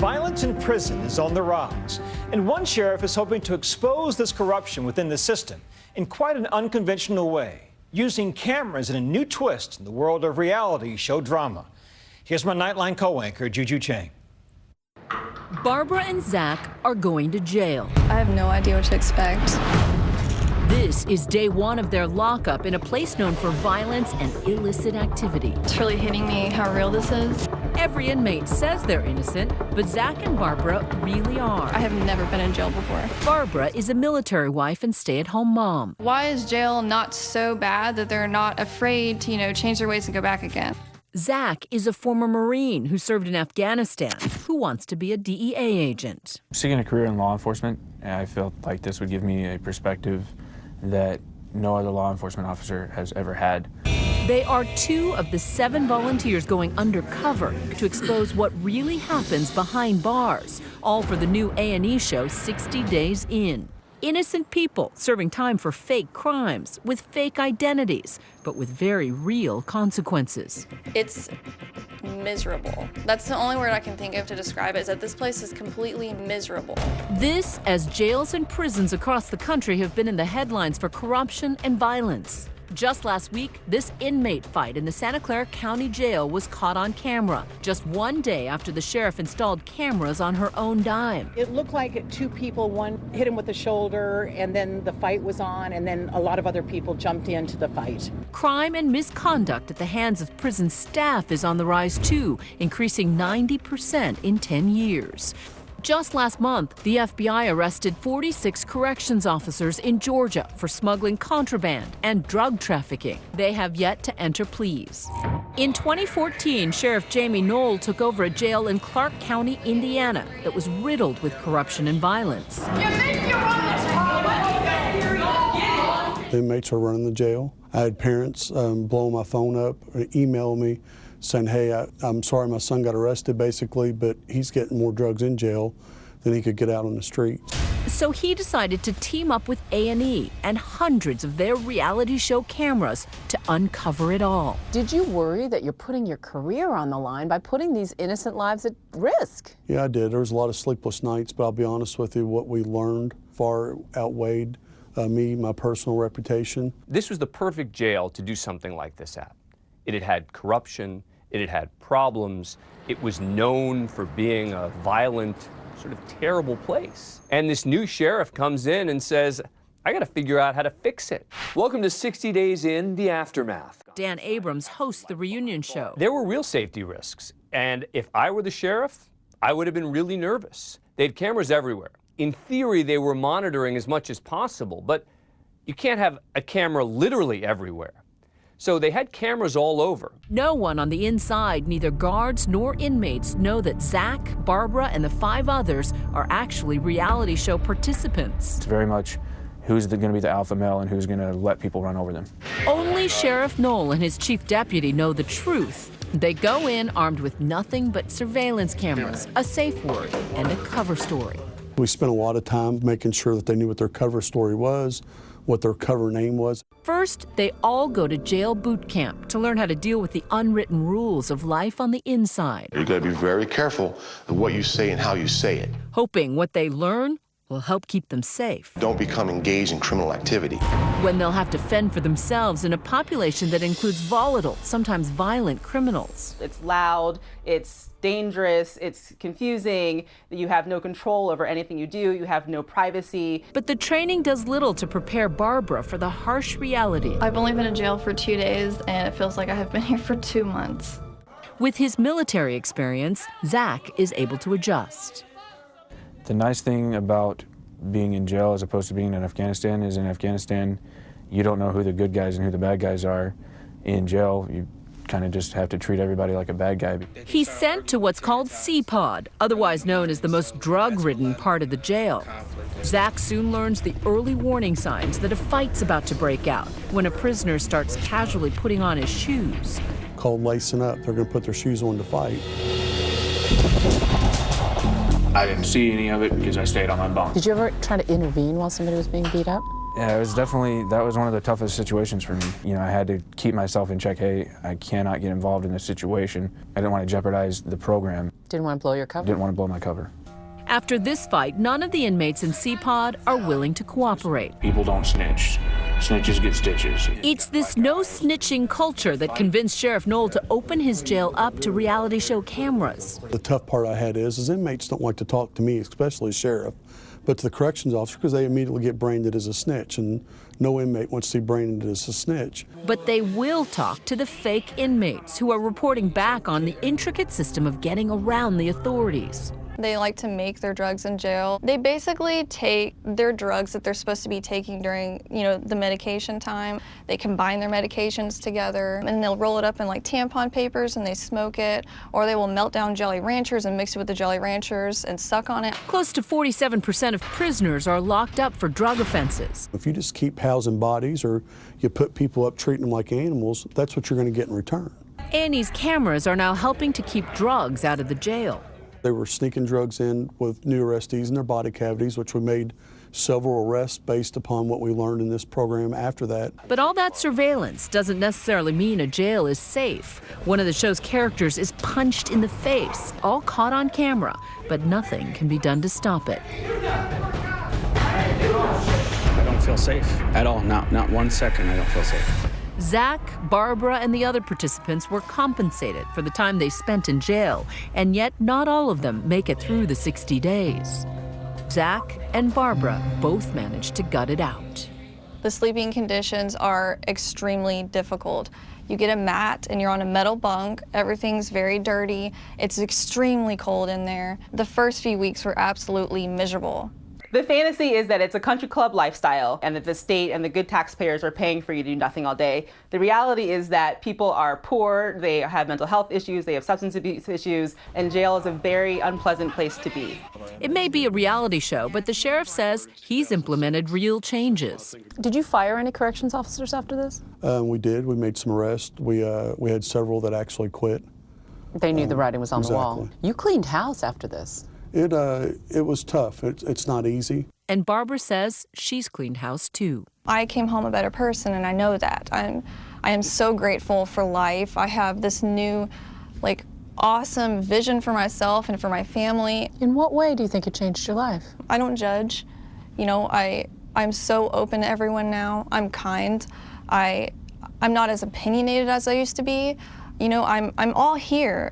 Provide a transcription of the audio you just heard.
Violence in prison is on the rise, and one sheriff is hoping to expose this corruption within the system in quite an unconventional way, using cameras in a new twist in the world of reality show drama. Here's my Nightline co-anchor, Juju Chang. Barbara and Zach are going to jail. I have no idea what to expect. This is day one of their lockup in a place known for violence and illicit activity. It's really hitting me how real this is. Every inmate says they're innocent, but Zach and Barbara really are. I have never been in jail before. Barbara is a military wife and stay-at-home mom. Why is jail not so bad that they're not afraid to, change their ways and go back again? Zach is a former Marine who served in Afghanistan who wants to be a DEA agent. Seeking a career in law enforcement, I felt like this would give me a perspective that no other law enforcement officer has ever had. They are two of the 7 volunteers going undercover to expose what really happens behind bars, all for the new A&E show 60 Days In. Innocent people serving time for fake crimes with fake identities, but with very real consequences. It's miserable. That's the only word I can think of to describe it, is that this place is completely miserable. This as jails and prisons across the country have been in the headlines for corruption and violence. Just last week, this inmate fight in the Santa Clara County Jail was caught on camera, just one day after the sheriff installed cameras on her own dime. It looked like 2 people, one hit him with the shoulder, and then the fight was on, and then a lot of other people jumped into the fight. Crime and misconduct at the hands of prison staff is on the rise too, increasing 90% in 10 years. Just last month, the FBI arrested 46 corrections officers in Georgia for smuggling contraband and drug trafficking. They have yet to enter pleas. In 2014, Sheriff Jamie Knoll took over a jail in Clark County, Indiana, that was riddled with corruption and violence. The inmates are running the jail. I had parents blow my phone up, or email me, saying, hey, I'm sorry my son got arrested, basically, but he's getting more drugs in jail than he could get out on the street. So he decided to team up with A&E and hundreds of their reality show cameras to uncover it all. Did you worry that you're putting your career on the line by putting these innocent lives at risk? Yeah, I did. There was a lot of sleepless nights, but I'll be honest with you, what we learned far outweighed my personal reputation. This was the perfect jail to do something like this at. It had had corruption, it had had problems, it was known for being a violent, sort of terrible place. And this new sheriff comes in and says, I gotta figure out how to fix it. Welcome to 60 Days In, The Aftermath. Dan Abrams hosts the reunion show. There were real safety risks, and if I were the sheriff, I would have been really nervous. They had cameras everywhere. In theory, they were monitoring as much as possible, but you can't have a camera literally everywhere. So they had cameras all over. No one on the inside, neither guards nor inmates, know that Zach, Barbara, and the 5 others are actually reality show participants. It's very much who's going to be the alpha male and who's going to let people run over them. Only Sheriff Knoll and his chief deputy know the truth. They go in armed with nothing but surveillance cameras, a safe word, and a cover story. We spent a lot of time making sure that they knew what their cover story was, what their cover name was. First, they all go to jail boot camp to learn how to deal with the unwritten rules of life on the inside. You're going to be very careful of what you say and how you say it. Hoping what they learn will help keep them safe. Don't become engaged in criminal activity. When they'll have to fend for themselves in a population that includes volatile, sometimes violent criminals. It's loud, it's dangerous, it's confusing, you have no control over anything you do, you have no privacy. But the training does little to prepare Barbara for the harsh reality. I've only been in jail for 2 days, and it feels like I have been here for 2 months. With his military experience, Zach is able to adjust. The nice thing about being in jail as opposed to being in Afghanistan is in Afghanistan, you don't know who the good guys and who the bad guys are. In jail, you kind of just have to treat everybody like a bad guy. He's sent to what's called C-Pod, otherwise known as the most drug-ridden part of the jail. Zach soon learns the early warning signs that a fight's about to break out when a prisoner starts casually putting on his shoes. Called lacing up. They're going to put their shoes on to fight. I didn't see any of it because I stayed on my bunk. Did you ever try to intervene while somebody was being beat up? Yeah, it was definitely, that was one of the toughest situations for me. You know, I had to keep myself in check. Hey, I cannot get involved in this situation. I didn't want to jeopardize the program. Didn't want to blow your cover? Didn't want to blow my cover. After this fight, none of the inmates in C-Pod are willing to cooperate. People don't snitch. Snitches get stitches. It's this no-snitching culture that convinced Sheriff Knoll to open his jail up to reality show cameras. The tough part I had is inmates don't like to talk to me, especially sheriff, but to the corrections officer, because they immediately get branded as a snitch, and no inmate wants to be branded as a snitch. But they will talk to the fake inmates who are reporting back on the intricate system of getting around the authorities. They like to make their drugs in jail. They basically take their drugs that they're supposed to be taking during, the medication time. They combine their medications together, and they'll roll it up in like tampon papers and they smoke it, or they will melt down Jolly Ranchers and mix it with the Jolly Ranchers and suck on it. Close to 47% of prisoners are locked up for drug offenses. If you just keep housing bodies or you put people up treating them like animals, that's what you're going to get in return. A&E's cameras are now helping to keep drugs out of the jail. They were sneaking drugs in with new arrestees in their body cavities, which we made several arrests based upon what we learned in this program after that. But all that surveillance doesn't necessarily mean a jail is safe. One of the show's characters is punched in the face, all caught on camera, but nothing can be done to stop it. I don't feel safe at all. Not 1 second I don't feel safe. Zach, Barbara, and the other participants were compensated for the time they spent in jail, and yet not all of them make it through the 60 days. Zach and Barbara both managed to gut it out. The sleeping conditions are extremely difficult. You get a mat and you're on a metal bunk, everything's very dirty, it's extremely cold in there. The first few weeks were absolutely miserable. The fantasy is that it's a country club lifestyle and that the state and the good taxpayers are paying for you to do nothing all day. The reality is that people are poor, they have mental health issues, they have substance abuse issues, and jail is a very unpleasant place to be. It may be a reality show, but the sheriff says he's implemented real changes. Did you fire any corrections officers after this? We did. We made some arrests. We had several that actually quit. They knew the writing was on the wall. Exactly. You cleaned house after this. It was tough. It's not easy. And Barbara says she's cleaned house too. I came home a better person, and I know that. I am so grateful for life. I have this new, awesome vision for myself and for my family. In what way do you think it changed your life? I don't judge. I'm so open to everyone now. I'm kind. I'm not as opinionated as I used to be. I'm all here.